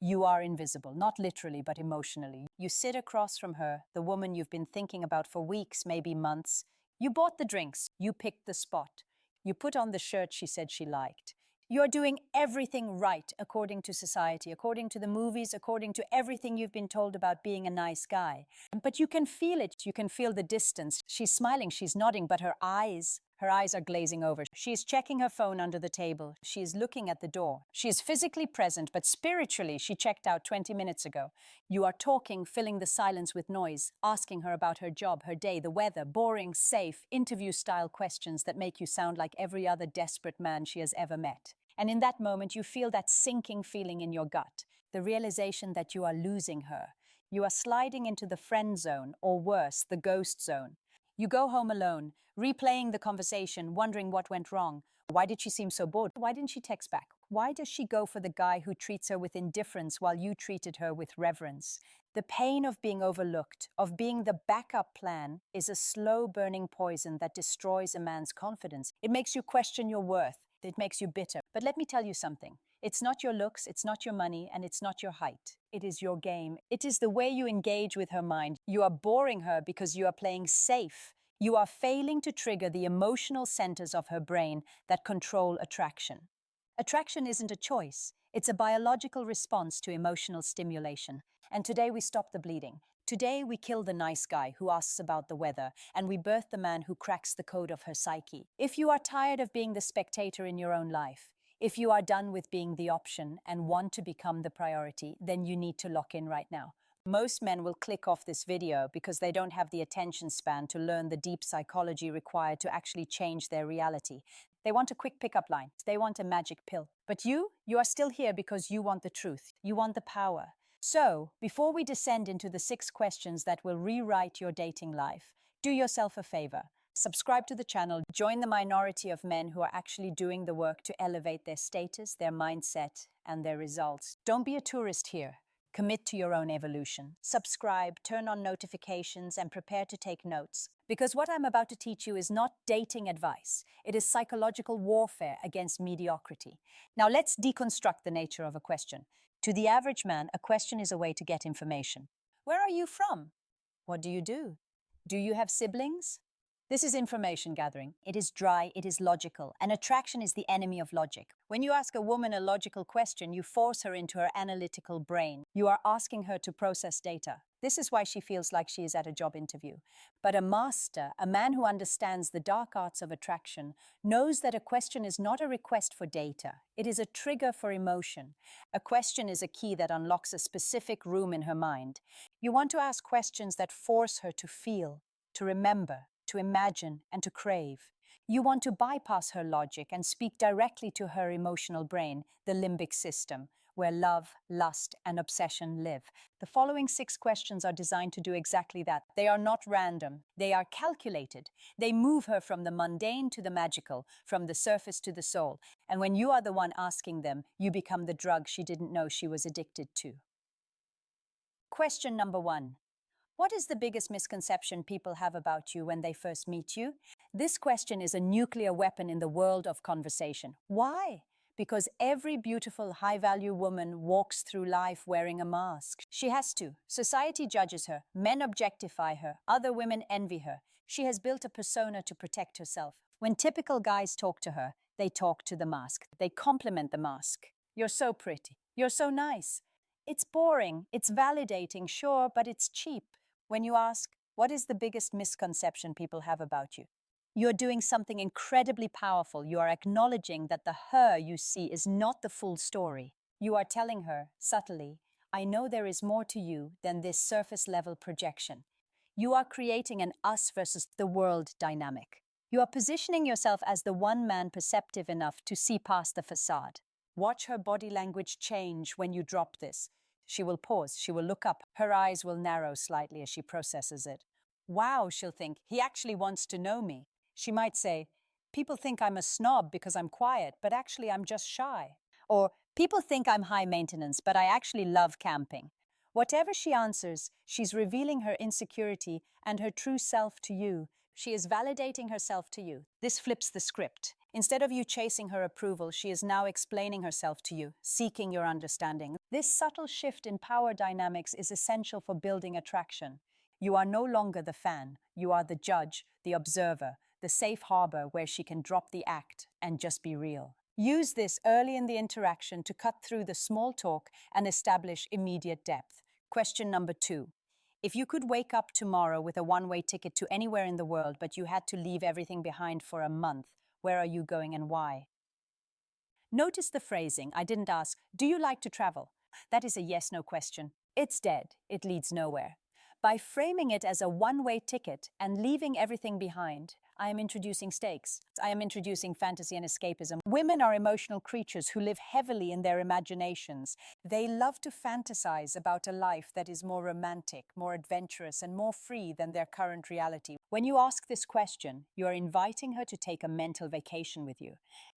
You are invisible, not literally, but emotionally. You sit across from her, the woman you've been thinking about for weeks, maybe months. You bought the drinks. You picked the spot. You put on the shirt she said she liked. You're doing everything right according to society, according to the movies, according to everything you've been told about being a nice guy. But you can feel it. You can feel the distance. She's smiling, she's nodding, but her eyes are glazing over. She is checking her phone under the table. She is looking at the door. She is physically present, but spiritually she checked out 20 minutes ago. You are talking, filling the silence with noise, asking her about her job, her day, the weather, boring, safe, interview-style questions that make you sound like every other desperate man she has ever met. And in that moment, you feel that sinking feeling in your gut, the realization that you are losing her. You are sliding into the friend zone, or worse, the ghost zone. You go home alone, replaying the conversation, wondering what went wrong. Why did she seem so bored? Why didn't she text back? Why does she go for the guy who treats her with indifference while you treated her with reverence? The pain of being overlooked, of being the backup plan, is a slow-burning poison that destroys a man's confidence. It makes you question your worth. It makes you bitter. But let me tell you something. It's not your looks, it's not your money, and it's not your height. It is your game. It is the way you engage with her mind. You are boring her because you are playing safe. You are failing to trigger the emotional centers of her brain that control attraction. Attraction isn't a choice. It's a biological response to emotional stimulation. And today we stop the bleeding. Today we kill the nice guy who asks about the weather, and we birth the man who cracks the code of her psyche. If you are tired of being the spectator in your own life, if you are done with being the option and want to become the priority, then you need to lock in right now. Most men will click off this video because they don't have the attention span to learn the deep psychology required to actually change their reality. They want a quick pickup line. They want a magic pill. But you are still here because you want the truth. You want the power. So, before we descend into the 6 questions that will rewrite your dating life, do yourself a favor. Subscribe to the channel, join the minority of men who are actually doing the work to elevate their status, their mindset, and their results. Don't be a tourist here. Commit to your own evolution. Subscribe, turn on notifications, and prepare to take notes. Because what I'm about to teach you is not dating advice. It is psychological warfare against mediocrity. Now let's deconstruct the nature of a question. To the average man, a question is a way to get information. Where are you from? What do you do? Do you have siblings? This is information gathering. It is dry, it is logical, and attraction is the enemy of logic. When you ask a woman a logical question, you force her into her analytical brain. You are asking her to process data. This is why she feels like she is at a job interview. But a master, a man who understands the dark arts of attraction, knows that a question is not a request for data. It is a trigger for emotion. A question is a key that unlocks a specific room in her mind. You want to ask questions that force her to feel, to remember, to imagine, and to crave. You want to bypass her logic and speak directly to her emotional brain, the limbic system, where love, lust, and obsession live. The following 6 questions are designed to do exactly that. They are not random. They are calculated. They move her from the mundane to the magical, from the surface to the soul. And when you are the one asking them, you become the drug she didn't know she was addicted to. Question number 1. What is the biggest misconception people have about you when they first meet you? This question is a nuclear weapon in the world of conversation. Why? Because every beautiful, high-value woman walks through life wearing a mask. She has to. Society judges her. Men objectify her. Other women envy her. She has built a persona to protect herself. When typical guys talk to her, they talk to the mask. They compliment the mask. You're so pretty. You're so nice. It's boring. It's validating, sure, but it's cheap. When you ask, what is the biggest misconception people have about you? You're doing something incredibly powerful. You are acknowledging that the her you see is not the full story. You are telling her, subtly, I know there is more to you than this surface-level projection. You are creating an us versus the world dynamic. You are positioning yourself as the one man perceptive enough to see past the facade. Watch her body language change when you drop this. She will pause, she will look up, her eyes will narrow slightly as she processes it. Wow, she'll think, he actually wants to know me. She might say, people think I'm a snob because I'm quiet, but actually I'm just shy. Or, people think I'm high maintenance, but I actually love camping. Whatever she answers, she's revealing her insecurity and her true self to you. She is validating herself to you. This flips the script. Instead of you chasing her approval, she is now explaining herself to you, seeking your understanding. This subtle shift in power dynamics is essential for building attraction. You are no longer the fan, you are the judge, the observer, the safe harbor where she can drop the act and just be real. Use this early in the interaction to cut through the small talk and establish immediate depth. Question number 2. If you could wake up tomorrow with a one-way ticket to anywhere in the world, but you had to leave everything behind for a month, where are you going and why? Notice the phrasing. I didn't ask, do you like to travel? That is a yes-no question. It's dead. It leads nowhere. By framing it as a one-way ticket and leaving everything behind, I am introducing stakes. I am introducing fantasy and escapism. Women are emotional creatures who live heavily in their imaginations. They love to fantasize about a life that is more romantic, more adventurous, and more free than their current reality. When you ask this question, you are inviting her to take a mental vacation with you.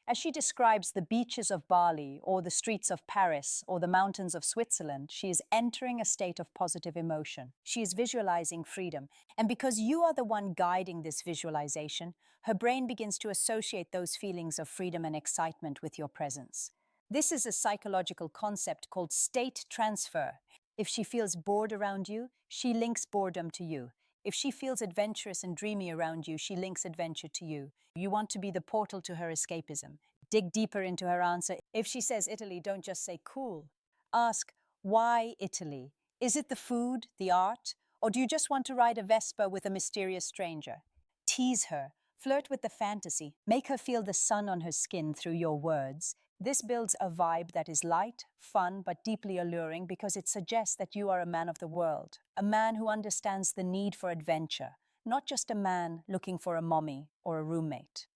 As she describes the beaches of Bali, or the streets of Paris, or the mountains of Switzerland, she is entering a state of positive emotion. She is visualizing freedom. And because you are the one guiding this visualization, her brain begins to associate those feelings of freedom and excitement with your presence. This is a psychological concept called state transfer. If she feels bored around you, she links boredom to you. If she feels adventurous and dreamy around you, she links adventure to you. You want to be the portal to her escapism. Dig deeper into her answer. If she says Italy, don't just say cool. Ask, why Italy? Is it the food, the art, or do you just want to ride a Vespa with a mysterious stranger? Tease her. Flirt with the fantasy. Make her feel the sun on her skin through your words. This builds a vibe that is light, fun, but deeply alluring because it suggests that you are a man of the world, a man who understands the need for adventure, not just a man looking for a mommy or a roommate.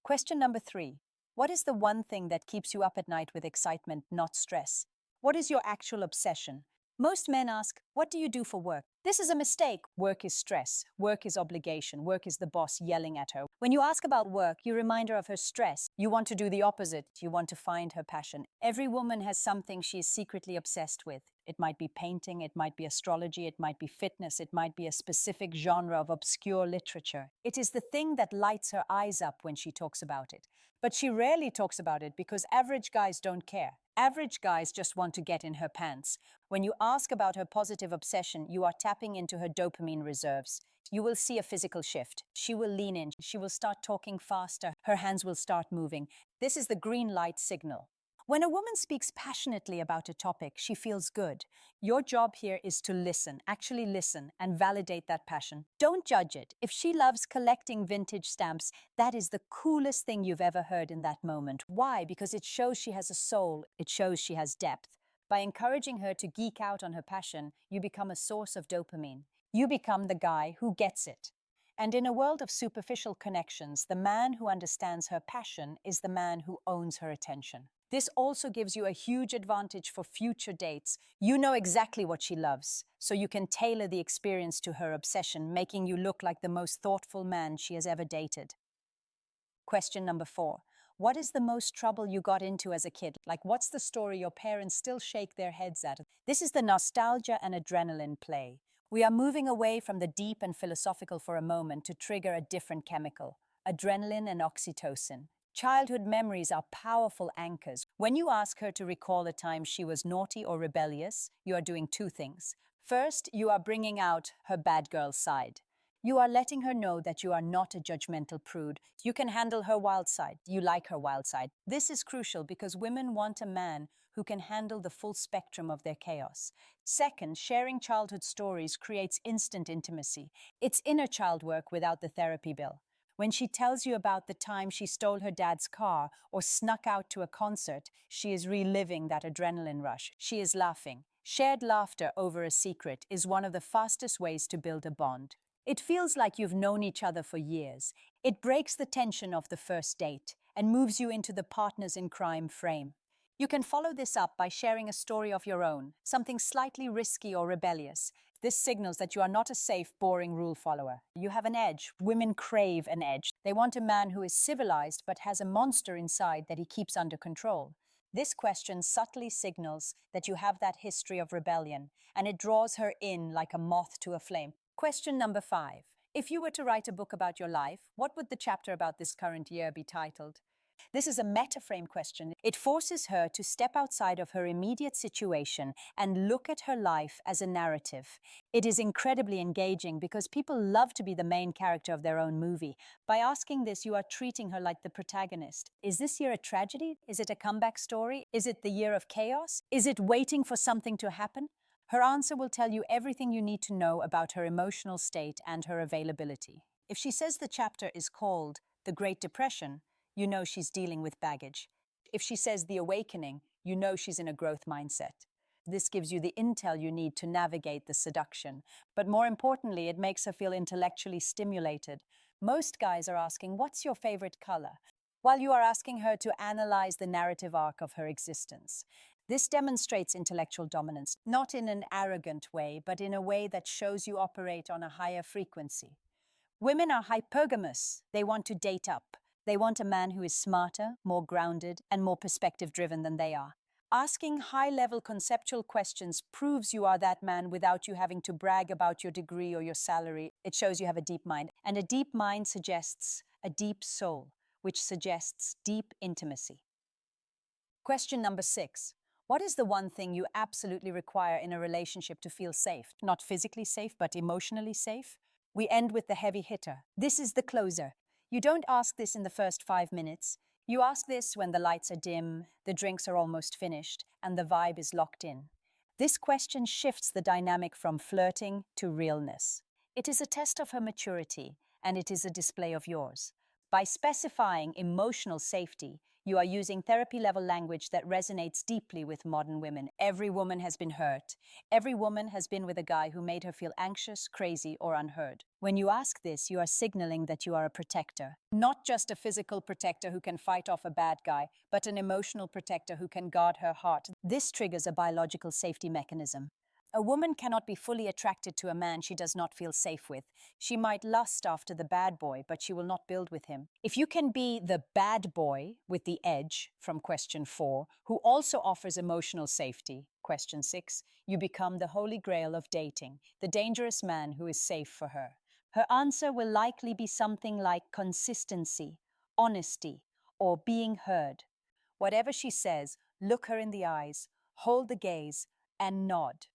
Question number 3. What is the one thing that keeps you up at night with excitement, not stress? What is your actual obsession? Most men ask, what do you do for work? This is a mistake. Work is stress. Work is obligation. Work is the boss yelling at her. When you ask about work, you remind her of her stress. You want to do the opposite. You want to find her passion. Every woman has something she is secretly obsessed with. It might be painting, it might be astrology, it might be fitness, it might be a specific genre of obscure literature. It is the thing that lights her eyes up when she talks about it. But she rarely talks about it because average guys don't care. Average guys just want to get in her pants. When you ask about her positive obsession, you are tapping into her dopamine reserves. You will see a physical shift. She will lean in. She will start talking faster. Her hands will start moving. This is the green light signal. When a woman speaks passionately about a topic, she feels good. Your job here is to listen, actually listen, and validate that passion. Don't judge it. If she loves collecting vintage stamps, that is the coolest thing you've ever heard in that moment. Why? Because it shows she has a soul. It shows she has depth. By encouraging her to geek out on her passion, you become a source of dopamine. You become the guy who gets it. And in a world of superficial connections, the man who understands her passion is the man who owns her attention. This also gives you a huge advantage for future dates. You know exactly what she loves, so you can tailor the experience to her obsession, making you look like the most thoughtful man she has ever dated. Question number 4. What is the most trouble you got into as a kid? Like, what's the story your parents still shake their heads at? This is the nostalgia and adrenaline play. We are moving away from the deep and philosophical for a moment to trigger a different chemical, adrenaline and oxytocin. Childhood memories are powerful anchors. When you ask her to recall a time she was naughty or rebellious, you are doing two things. First, you are bringing out her bad girl side. You are letting her know that you are not a judgmental prude. You can handle her wild side. You like her wild side. This is crucial because women want a man who can handle the full spectrum of their chaos. Second, sharing childhood stories creates instant intimacy. It's inner child work without the therapy bill. When she tells you about the time she stole her dad's car or snuck out to a concert, she is reliving that adrenaline rush. She is laughing. Shared laughter over a secret is one of the fastest ways to build a bond. It feels like you've known each other for years. It breaks the tension of the first date and moves you into the partners in crime frame. You can follow this up by sharing a story of your own, something slightly risky or rebellious. This signals that you are not a safe, boring rule follower. You have an edge. Women crave an edge. They want a man who is civilized but has a monster inside that he keeps under control. This question subtly signals that you have that history of rebellion, and it draws her in like a moth to a flame. Question number 5. If you were to write a book about your life, what would the chapter about this current year be titled? This is a meta-frame question. It forces her to step outside of her immediate situation and look at her life as a narrative. It is incredibly engaging because people love to be the main character of their own movie. By asking this, you are treating her like the protagonist. Is this year a tragedy? Is it a comeback story? Is it the year of chaos? Is it waiting for something to happen? Her answer will tell you everything you need to know about her emotional state and her availability. If she says the chapter is called The Great Depression, you know she's dealing with baggage. If she says The Awakening, you know she's in a growth mindset. This gives you the intel you need to navigate the seduction. But more importantly, it makes her feel intellectually stimulated. Most guys are asking, what's your favorite color? While you are asking her to analyze the narrative arc of her existence. This demonstrates intellectual dominance, not in an arrogant way, but in a way that shows you operate on a higher frequency. Women are hypergamous. They want to date up. They want a man who is smarter, more grounded, and more perspective-driven than they are. Asking high-level conceptual questions proves you are that man without you having to brag about your degree or your salary. It shows you have a deep mind. And a deep mind suggests a deep soul, which suggests deep intimacy. Question number 6. What is the one thing you absolutely require in a relationship to feel safe? Not physically safe, but emotionally safe? We end with the heavy hitter. This is the closer. You don't ask this in the first 5 minutes. You ask this when the lights are dim, the drinks are almost finished, and the vibe is locked in. This question shifts the dynamic from flirting to realness. It is a test of her maturity, and it is a display of yours. By specifying emotional safety, you are using therapy-level language that resonates deeply with modern women. Every woman has been hurt. Every woman has been with a guy who made her feel anxious, crazy, or unheard. When you ask this, you are signaling that you are a protector. Not just a physical protector who can fight off a bad guy, but an emotional protector who can guard her heart. This triggers a biological safety mechanism. A woman cannot be fully attracted to a man she does not feel safe with. She might lust after the bad boy, but she will not build with him. If you can be the bad boy with the edge from question 4, who also offers emotional safety, question 6, you become the holy grail of dating, the dangerous man who is safe for her. Her answer will likely be something like consistency, honesty, or being heard. Whatever she says, look her in the eyes, hold the gaze, and nod.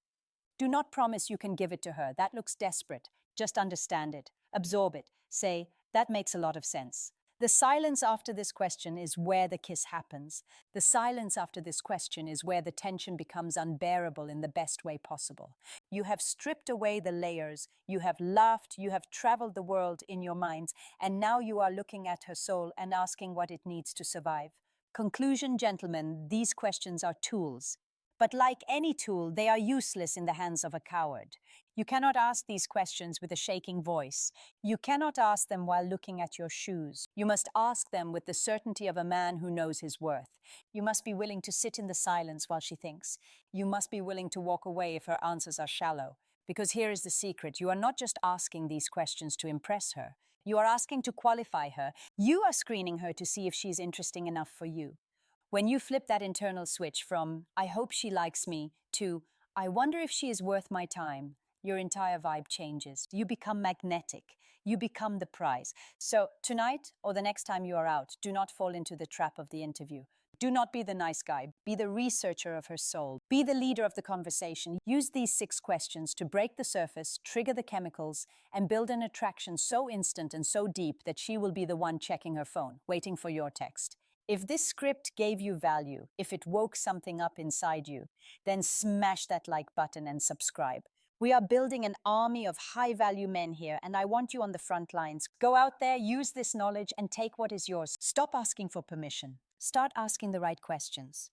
Do not promise you can give it to her. That looks desperate. Just understand it. Absorb it. Say, that makes a lot of sense. The silence after this question is where the kiss happens. The silence after this question is where the tension becomes unbearable in the best way possible. You have stripped away the layers. You have laughed. You have traveled the world in your minds. And now you are looking at her soul and asking what it needs to survive. Conclusion, gentlemen, these questions are tools. But like any tool, they are useless in the hands of a coward. You cannot ask these questions with a shaking voice. You cannot ask them while looking at your shoes. You must ask them with the certainty of a man who knows his worth. You must be willing to sit in the silence while she thinks. You must be willing to walk away if her answers are shallow. Because here is the secret. You are not just asking these questions to impress her. You are asking to qualify her. You are screening her to see if she's interesting enough for you. When you flip that internal switch from, I hope she likes me, to, I wonder if she is worth my time, your entire vibe changes. You become magnetic. You become the prize. So tonight or the next time you are out, do not fall into the trap of the interview. Do not be the nice guy. Be the researcher of her soul. Be the leader of the conversation. Use these 6 questions to break the surface, trigger the chemicals, and build an attraction so instant and so deep that she will be the one checking her phone, waiting for your text. If this script gave you value, if it woke something up inside you, then smash that like button and subscribe. We are building an army of high-value men here, and I want you on the front lines. Go out there, use this knowledge, and take what is yours. Stop asking for permission. Start asking the right questions.